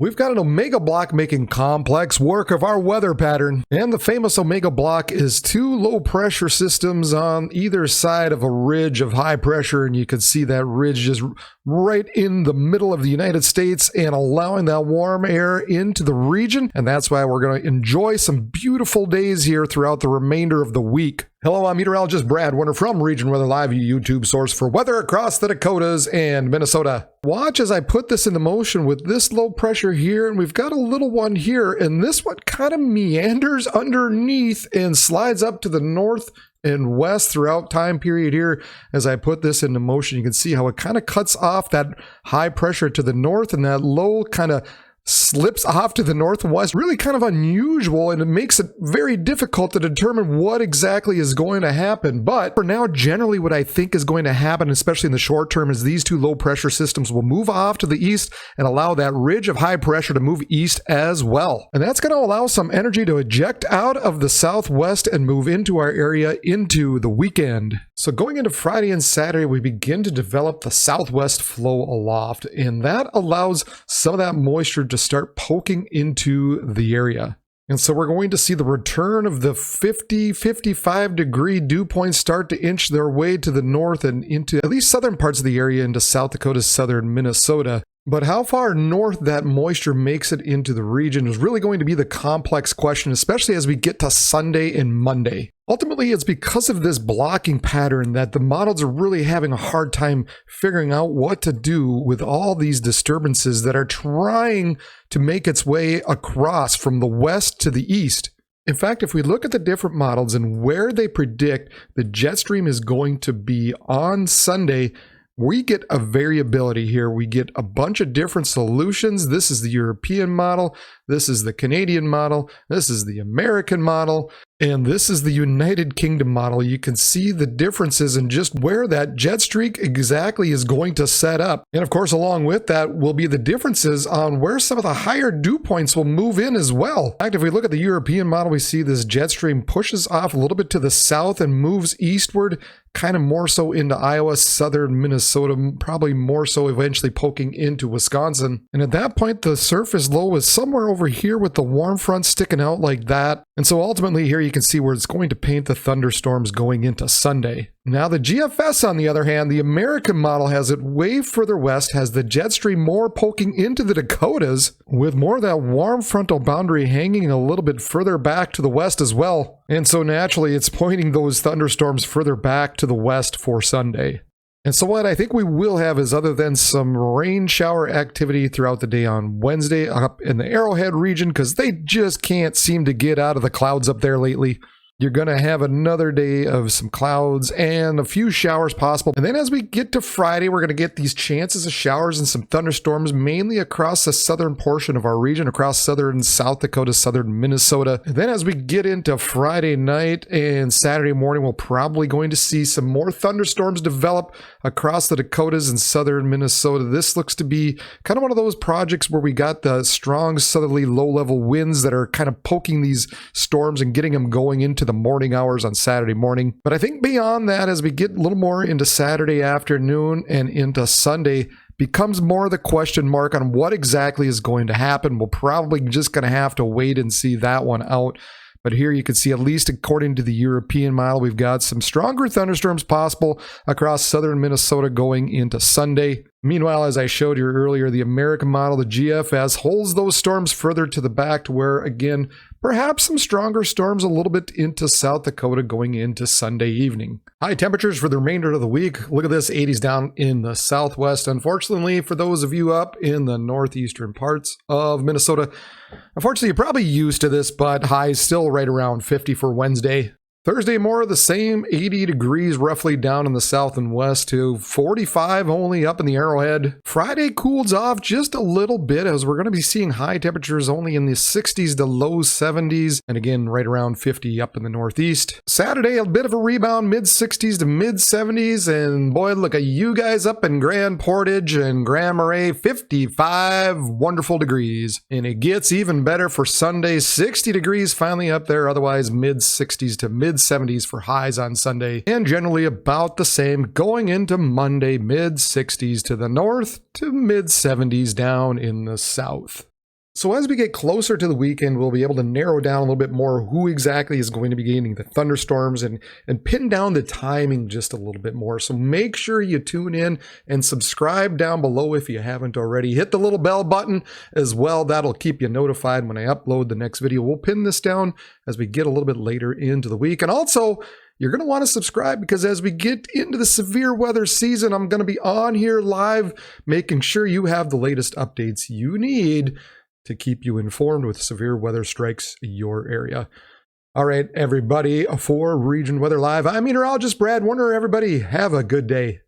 We've got an omega block making complex work of our weather pattern, and the famous omega block is two low pressure systems on either side of a ridge of high pressure, and you can see that ridge just right in the middle of the United States and allowing that warm air into the region, and that's why we're going to enjoy some beautiful days here throughout the remainder of the week. Hello, I'm meteorologist Brad Warner from Region Weather Live, your YouTube source for weather across the Dakotas and Minnesota. Watch as I put this into motion with this low pressure here, and we've got a little one here, and this one kind of meanders underneath and slides up to the north and west throughout time period here. As I put this into motion, you can see how it kind of cuts off that high pressure to the north, and that low kind of slips off to the northwest. Really kind of unusual, and it makes it very difficult to determine what exactly is going to happen. But for now, generally what I think is going to happen, especially in the short term, is these two low pressure systems will move off to the east and allow that ridge of high pressure to move east as well. And that's going to allow some energy to eject out of the southwest and move into our area into the weekend. So going into Friday and Saturday, we begin to develop the southwest flow aloft, and that allows some of that moisture to start poking into the area. And so we're going to see the return of the 50-55 degree dew points start to inch their way to the north and into at least southern parts of the area into South Dakota, southern Minnesota. But how far north that moisture makes it into the region is really going to be the complex question, especially as we get to Sunday and Monday. Ultimately, it's because of this blocking pattern that the models are really having a hard time figuring out what to do with all these disturbances that are trying to make its way across from the west to the east. In fact, if we look at the different models and where they predict the jet stream is going to be on Sunday, we get a variability here. We get a bunch of different solutions. This is the European model. This is the Canadian model. This is the American model. And this is the United Kingdom model. You can see the differences in just where that jet streak exactly is going to set up. And of course, along with that will be the differences on where some of the higher dew points will move in as well. In fact, if we look at the European model, we see this jet stream pushes off a little bit to the south and moves eastward, kind of more so into Iowa, southern Minnesota, probably more so eventually poking into Wisconsin. And at that point, the surface low is somewhere over here with the warm front sticking out like that. And so ultimately here you can see where it's going to paint the thunderstorms going into Sunday. Now the GFS, on the other hand, the American model has it way further west, has the jet stream more poking into the Dakotas, with more of that warm frontal boundary hanging a little bit further back to the west as well. And so naturally it's pointing those thunderstorms further back to the west for Sunday. And so what I think we will have is, other than some rain shower activity throughout the day on Wednesday up in the Arrowhead region, because they just can't seem to get out of the clouds up there lately, you're going to have another day of some clouds and a few showers possible. And then as we get to Friday, we're going to get these chances of showers and some thunderstorms, mainly across the southern portion of our region, across southern South Dakota, southern Minnesota. And then as we get into Friday night and Saturday morning, we're probably going to see some more thunderstorms develop across the Dakotas and southern Minnesota. This looks to be kind of one of those projects where we got the strong southerly low-level winds that are kind of poking these storms and getting them going into the morning hours on Saturday morning. But I think beyond that, as we get a little more into Saturday afternoon and into Sunday, becomes more the question mark on what exactly is going to happen. We're probably just going to have to wait and see that one out. But here you can see, at least according to the European model, we've got some stronger thunderstorms possible across southern Minnesota going into Sunday. Meanwhile, as I showed you earlier, the American model, the GFS, holds those storms further to the back to where, again, perhaps some stronger storms a little bit into South Dakota going into Sunday evening. High temperatures for the remainder of the week. Look at this, 80s down in the southwest. Unfortunately, for those of you up in the northeastern parts of Minnesota, unfortunately, you're probably used to this, but highs still right around 50 for Wednesday. Thursday, more of the same, 80 degrees roughly down in the south and west to 45 only up in the Arrowhead. Friday cools off just a little bit, as we're going to be seeing high temperatures only in the 60s to low 70s, and again right around 50 up in the northeast. Saturday, a bit of a rebound, mid 60s to mid 70s, and boy, look at you guys up in Grand Portage and Grand Marais, 55 wonderful degrees. And it gets even better for Sunday, 60 degrees finally up there, otherwise mid 60s to mid 70s for highs on Sunday, and generally about the same going into Monday, mid 60s to the north to mid 70s down in the south. So as we get closer to the weekend, we'll be able to narrow down a little bit more who exactly is going to be getting the thunderstorms and pin down the timing just a little bit more. So make sure you tune in and subscribe down below if you haven't already. Hit the little bell button as well. That'll keep you notified when I upload the next video. We'll pin this down as we get a little bit later into the week. And also, you're going to want to subscribe because as we get into the severe weather season, I'm going to be on here live, making sure you have the latest updates you need to keep you informed with severe weather strikes your area. All right, everybody, for Region Weather Live, I'm meteorologist Brad Warner. Everybody, have a good day.